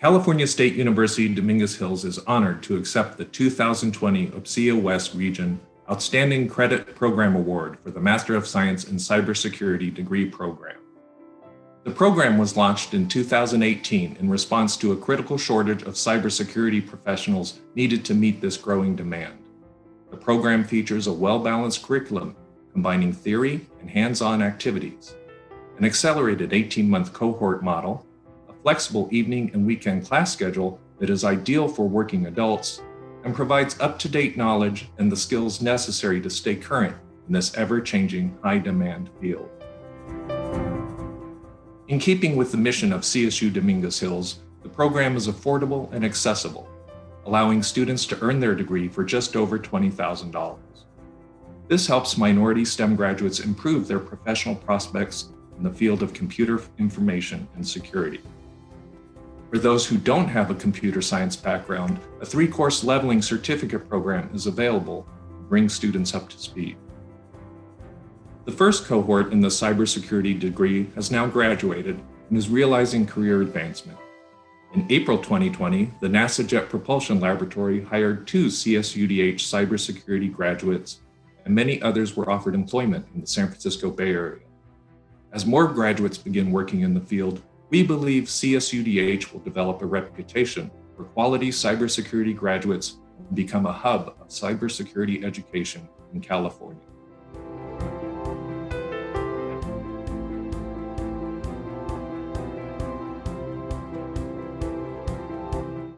California State University Dominguez Hills is honored to accept the 2020 UPCIA West Region Outstanding Credit Program Award for the Master of Science in Cybersecurity degree program. The program was launched in 2018 in response to a critical shortage of cybersecurity professionals needed to meet this growing demand. The program features a well-balanced curriculum combining theory and hands-on activities, an accelerated 18-month cohort model, a flexible evening and weekend class schedule that is ideal for working adults, and provides up-to-date knowledge and the skills necessary to stay current in this ever-changing, high-demand field. In keeping with the mission of CSU Dominguez Hills, the program is affordable and accessible, allowing students to earn their degree for just over $20,000. This helps minority STEM graduates improve their professional prospects in the field of computer information and security. For those who don't have a computer science background, a 3-course leveling certificate program is available to bring students up to speed. The first cohort in the cybersecurity degree has now graduated and is realizing career advancement. In April 2020, the NASA Jet Propulsion Laboratory hired 2 CSUDH cybersecurity graduates, and many others were offered employment in the San Francisco Bay Area. As more graduates begin working in the field, we believe CSUDH will develop a reputation for quality cybersecurity graduates and become a hub of cybersecurity education in California.